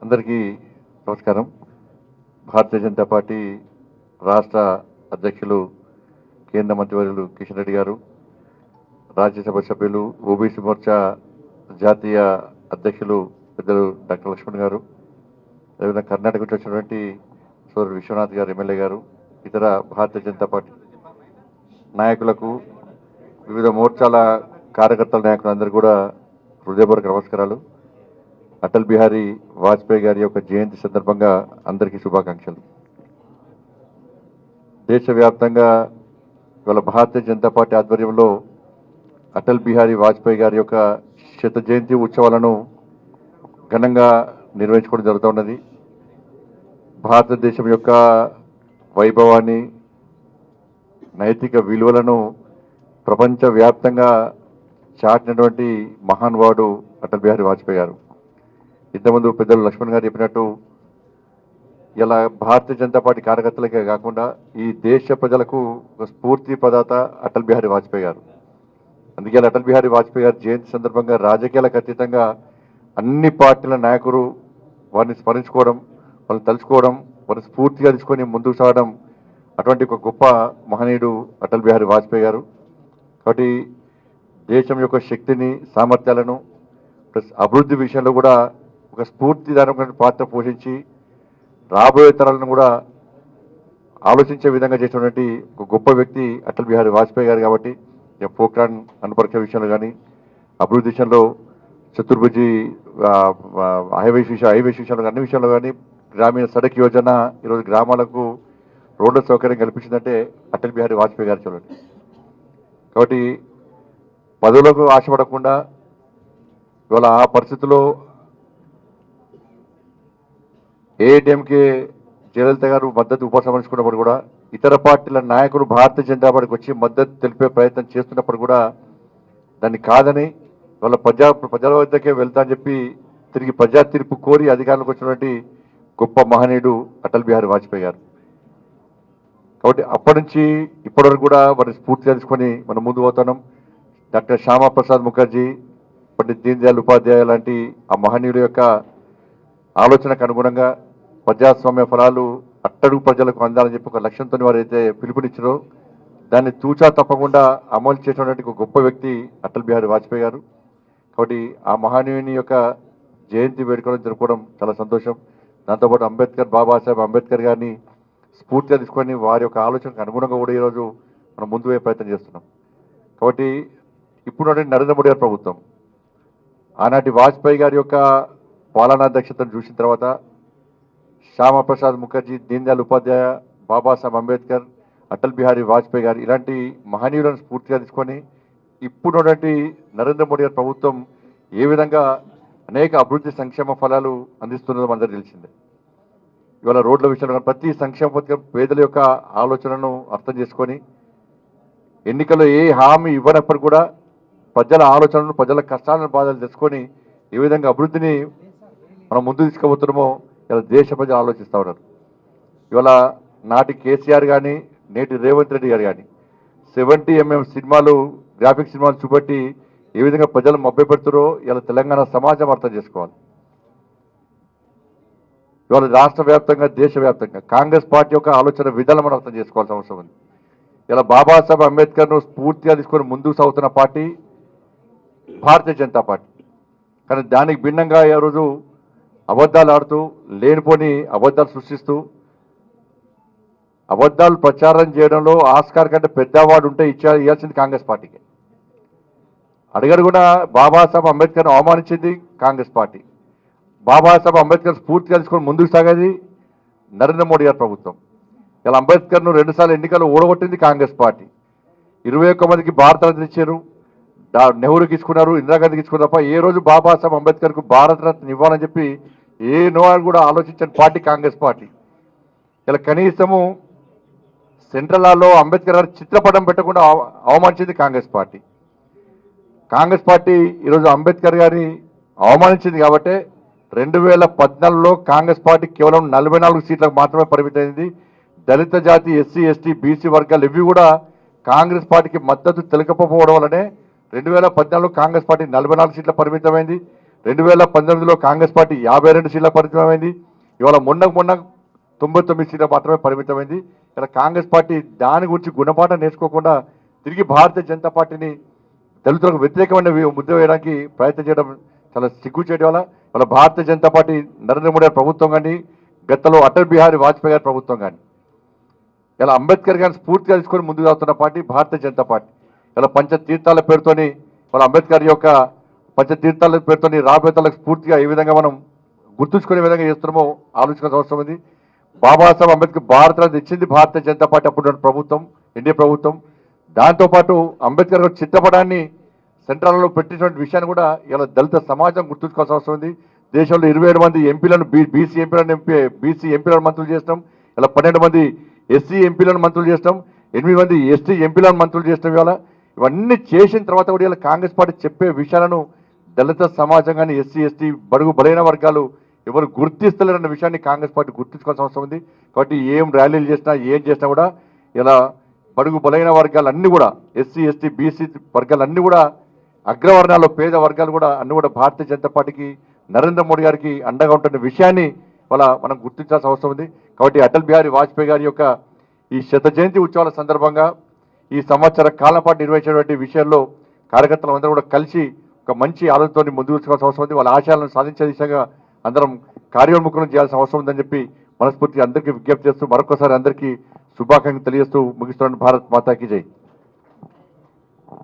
అందరికీ నమస్కారం. భారతీయ జనతా పార్టీ రాష్ట్ర అధ్యక్షులు కేంద్ర మంత్రివర్యులు కిషన్ రెడ్డి గారు, రాజ్యసభ సభ్యులు ఓబీసీ మోర్చా జాతీయ అధ్యక్షులు పెద్దలు డాక్టర్ లక్ష్మణ్ గారు, అదేవిధంగా కర్ణాటక నుంచి వచ్చినటువంటి సోదరుడు విశ్వనాథ్ గారు ఎమ్మెల్యే గారు, ఇతర భారతీయ జనతా పార్టీ నాయకులకు, వివిధ మోర్చాల కార్యకర్తల నాయకులందరూ కూడా హృదయపూర్వక నమస్కారాలు. అటల్ బిహారీ వాజ్పేయి గారి యొక్క జయంతి సందర్భంగా అందరికీ శుభాకాంక్షలు. దేశవ్యాప్తంగా ఇవాళ భారతీయ జనతా పార్టీ ఆధ్వర్యంలో అటల్ బిహారీ వాజ్పేయి గారి యొక్క శత జయంతి ఉత్సవాలను ఘనంగా నిర్వహించుకోవడం జరుగుతున్నది. భారతదేశం యొక్క వైభవాన్ని, నైతిక విలువలను ప్రపంచవ్యాప్తంగా చాటినటువంటి మహానుభావుడు అటల్ బిహారీ వాజ్పేయి గారు. ఇంతకుముందు పెద్దలు లక్ష్మణ్ గారు చెప్పినట్టు ఇలా భారతీయ జనతా పార్టీ కార్యకర్తలకే కాకుండా ఈ దేశ ప్రజలకు ఒక స్ఫూర్తి ప్రదాత అటల్ బిహారీ వాజ్పేయి గారు. అందుకే అటల్ బిహారీ వాజ్పేయి గారి జయంతి సందర్భంగా రాజకీయాలకు అతీతంగా అన్ని పార్టీల నాయకులు వారిని స్మరించుకోవడం, వాళ్ళని తలుచుకోవడం, వారిని స్ఫూర్తిగా తీసుకొని ముందుకు సాగడం, అటువంటి ఒక గొప్ప మహనీయుడు అటల్ బిహారీ వాజ్పేయి గారు. కాబట్టి దేశం యొక్క శక్తిని, సామర్థ్యాలను ప్లస్ అభివృద్ధి విషయంలో కూడా ఒక స్ఫూర్తిదాయకమైన పాత్ర పోషించి రాబోయే తరాలను కూడా ఆలోచించే విధంగా చేసినటువంటి ఒక గొప్ప వ్యక్తి అటల్ బిహారీ వాజ్పేయి గారు. కాబట్టి పోఖ్రాన్ అణుపరీక్ష విషయంలో కానీ, అభివృద్ధి విషయంలో, చతుర్భుజి హైవేస్ విషయంలో, అన్ని విషయంలో కానీ, గ్రామీణ సడక్ యోజన ఈరోజు గ్రామాలకు రోడ్ల సౌకర్యం కల్పించిందంటే అటల్ బిహారీ వాజ్పేయి గారు చూడండి. కాబట్టి పదవులకు ఆశపడకుండా ఇవాళ ఆ పరిస్థితుల్లో ఏఐటీఎంకే జయలలిత గారు మద్దతు ఉపసంహరించుకున్నప్పుడు కూడా ఇతర పార్టీల నాయకులు భారతీయ జనతా పార్టీకి వచ్చి మద్దతు తెలిపే ప్రయత్నం చేస్తున్నప్పుడు కూడా దాన్ని కాదని వాళ్ళ ప్రజల వద్దకే వెళ్తా అని చెప్పి తిరిగి ప్రజా తీర్పు కోరి అధికారంలోకి వచ్చినటువంటి గొప్ప మహనీయుడు అటల్ బిహారీ వాజ్పేయి గారు. కాబట్టి అప్పటి నుంచి ఇప్పటి వరకు కూడా వారిని స్ఫూర్తిగా తీసుకొని మనం ముందు పోతున్నాం. డాక్టర్ శ్యామా ప్రసాద్ ముఖర్జీ, పండిత్ దీన్ దయాళ్ ఉపాధ్యాయ లాంటి ఆ మహనీయుల యొక్క ఆలోచనకు అనుగుణంగా ప్రజాస్వామ్య ఫలాలు అట్టడుగు ప్రజలకు అందాలని చెప్పి ఒక లక్ష్యంతో వారు అయితే పిలుపునిచ్చారో దాన్ని తూచా తప్పకుండా అమలు చేసినటువంటి ఒక గొప్ప వ్యక్తి అటల్ బిహారీ వాజ్పేయి గారు. కాబట్టి ఆ మహనీయుని యొక్క జయంతి వేడుకలను జరుపుకోవడం చాలా సంతోషం. దాంతోపాటు బాబాసాహెబ్ అంబేద్కర్ గారిని స్ఫూర్తిగా తీసుకొని వారి యొక్క ఆలోచనకు అనుగుణంగా కూడా ఈరోజు మనం ముందు పోయే ప్రయత్నం చేస్తున్నాం. కాబట్టి ఇప్పుడు నరేంద్ర మోడీ గారి ప్రభుత్వం ఆనాటి వాజ్పేయి గారి యొక్క పాలనాధ్యక్షతను చూసిన తర్వాత శ్యామాప్రసాద్ ముఖర్జీ, దీన్ దయాళ్ ఉపాధ్యాయ, బాబాసాహెబ్ అంబేద్కర్, అటల్ బిహారీ వాజ్పేయి గారు ఇలాంటి మహనీయులను స్ఫూర్తిగా తీసుకొని ఇప్పుడున్నటువంటి నరేంద్ర మోడీ గారి ప్రభుత్వం ఏ విధంగా అనేక అభివృద్ధి సంక్షేమ ఫలాలు అందిస్తున్నదో మనందరూ తెలిసిందే. ఇవాళ రోడ్ల విషయంలో ప్రతి సంక్షేమ పథకం పేదల యొక్క ఆలోచనను అర్థం చేసుకొని ఎన్నికల్లో ఏ హామీ ఇవ్వనప్పుడు కూడా ప్రజల ఆలోచనలను, ప్రజల కష్టాలను, బాధలు తెలుసుకొని ఏ విధంగా అభివృద్ధిని మనం ముందు తీసుకుపోతున్నామో ఇలా దేశ ప్రజలు ఆలోచిస్తూ ఉన్నారు. ఇవాళ నాటి కేసీఆర్ కానీ, నేటి రేవంత్ రెడ్డి గారు కానీ 70mm సినిమాలు, గ్రాఫిక్ సినిమాలు చూపెట్టి ఏ విధంగా ప్రజలు మభ్యపెడుతారో ఇలా తెలంగాణ సమాజం అర్థం చేసుకోవాలి. ఇవాళ రాష్ట్ర వ్యాప్తంగా, దేశవ్యాప్తంగా కాంగ్రెస్ పార్టీ యొక్క ఆలోచన విధానం మనం అర్థం చేసుకోవాల్సిన అవసరం ఉంది. ఇలా బాబాసాహెబ్ అంబేద్కర్ను స్ఫూర్తిగా తీసుకొని ముందుకు సాగుతున్న పార్టీ భారతీయ జనతా పార్టీ. కానీ దానికి భిన్నంగా ఈ రోజు అబద్ధాలు ఆడుతూ, లేనిపోని అబద్ధాలు సృష్టిస్తూ, అబద్ధాలు ప్రచారం చేయడంలో ఆస్కార్ కంటే పెద్దవాడు ఉంటే ఇవ్వాల్సింది కాంగ్రెస్ పార్టీకి. అడుగడుగునా బాబాసాహెబ్ అంబేద్కర్ను అవమానించింది కాంగ్రెస్ పార్టీ. బాబాసాహెబ్ అంబేద్కర్ స్ఫూర్తిగా తీసుకొని ముందుకు సాగేది నరేంద్ర మోడీ గారి ప్రభుత్వం. ఇలా అంబేద్కర్ను 2 సార్లు ఎన్నికలు ఓడగొట్టింది కాంగ్రెస్ పార్టీ. 21 మందికి భారతరత్న ఇచ్చారు, నెహ్రూకి ఇచ్చుకున్నారు, ఇందిరాగాంధీకి ఇచ్చుకున్నారు తప్ప ఏ రోజు బాబాసాహెబ్ అంబేద్కర్కు భారతరత్న ఇవ్వాలని చెప్పి ఏ నోడు కూడా ఆలోచించని పార్టీ కాంగ్రెస్ పార్టీ. ఇలా కనీసము సెంట్రల్ హాల్లో అంబేద్కర్ గారి చిత్రపటం పెట్టకుండా అవమానించింది కాంగ్రెస్ పార్టీ. కాంగ్రెస్ పార్టీ ఈరోజు అంబేద్కర్ గారిని అవమానించింది కాబట్టి 2014లో కాంగ్రెస్ పార్టీ కేవలం 44 సీట్లకు మాత్రమే పరిమితమైంది. దళిత జాతి, ఎస్సీ, ఎస్టీ, బీసీ వర్గాలు ఇవి కూడా కాంగ్రెస్ పార్టీకి మద్దతు తెలియకపోవడం వల్లనే 2014లో కాంగ్రెస్ పార్టీ 44 సీట్ల పరిమితమైంది. 2019లో కాంగ్రెస్ పార్టీ 52 సీట్ల పరిమితమైంది. ఇవాళ మొన్న 99 సీట్ల మాత్రమే పరిమితమైంది. ఇలా కాంగ్రెస్ పార్టీ దాని గురించి గుణపాఠం నేర్చుకోకుండా తిరిగి భారతీయ జనతా పార్టీని దళితులకు వ్యతిరేకమైన ముద్ర వేయడానికి ప్రయత్నం చేయడం చాలా సిగ్గు చేయడం వల్ల ఇవాళ భారతీయ జనతా పార్టీ నరేంద్ర మోడీ గారి ప్రభుత్వం కానీ గతంలో అటల్ బిహారీ వాజ్పేయి గారి ప్రభుత్వం కానీ ఇలా అంబేద్కర్ గారిని స్ఫూర్తిగా తీసుకొని ముందుకు సాగుతున్న పార్టీ భారతీయ జనతా పార్టీ. ఇలా పంచతీర్థాల పేరుతోని వాళ్ళ అంబేద్కర్ యొక్క పంచతీర్థాల పేరుతోని రాబోయే తరాలకు స్ఫూర్తిగా ఏ విధంగా మనం గుర్తుంచుకునే విధంగా చేస్తున్నామో ఆలోచించాల్సిన అవసరం ఉంది. బాబాసాహెబ్ అంబేద్కర్ భారతరత్న ఇచ్చింది భారతీయ జనతా పార్టీ అప్పుడు ప్రభుత్వం, ఎన్డీఏ ప్రభుత్వం. దాంతోపాటు అంబేద్కర్ గారి చిత్రపటాన్ని సెంట్రల్లో పెట్టినటువంటి విషయాన్ని కూడా ఇలా దళిత సమాజం గుర్తుంచుకోవాల్సిన అవసరం ఉంది. దేశంలో 27 మంది ఎంపీలను బీసీ ఎంపీలను మంత్రులు చేసినాం. ఇలా 12 మంది ఎస్సీ ఎంపీలను మంత్రులు చేసినాం. 8 మంది ఎస్టీ ఎంపీలను మంత్రులు చేసినాం. ఇవాళ ఇవన్నీ చేసిన తర్వాత కూడా ఇలా కాంగ్రెస్ పార్టీ చెప్పే విషయాలను దళిత సమాజం కానీ ఎస్సీ ఎస్టీ బడుగు బలైన వర్గాలు ఎవరు గుర్తిస్తలేరన్న విషయాన్ని కాంగ్రెస్ పార్టీ గుర్తించుకోవాల్సిన అవసరం ఉంది. కాబట్టి ఏం ర్యాలీలు చేసినా ఏం చేసినా కూడా ఇలా బడుగు బలైన వర్గాలన్నీ కూడా ఎస్సీ ఎస్టీ బీసీ వర్గాలన్నీ కూడా అగ్రవర్ణాల్లో పేద వర్గాలు కూడా అన్ని కూడా భారతీయ జనతా పార్టీకి నరేంద్ర మోడీ గారికి అండగా ఉంటున్న విషయాన్ని మనం గుర్తించాల్సిన అవసరం ఉంది. కాబట్టి అటల్ బిహారీ వాజ్పేయి గారి యొక్క ఈ 100వ జయంతి ఉత్సవాల సందర్భంగా ఈ సంవత్సర కాలం పాటు నిర్వహించినటువంటి విషయాల్లో కార్యకర్తలు అందరూ కూడా కలిసి ఒక మంచి ఆలోచనతో ముందుకు తీసుకోవాల్సిన అవసరం ఉంది. వాళ్ళ ఆశయాలను సాధించే దిశగా అందరం కార్యోన్ముఖం చేయాల్సిన అవసరం ఉందని చెప్పి మనస్ఫూర్తిగా అందరికీ విజ్ఞప్తి చేస్తూ మరొకసారి అందరికీ శుభాకాంక్షలు తెలియజేస్తూ ముగిస్తున్నాను. భారత్ మాతాకి జై.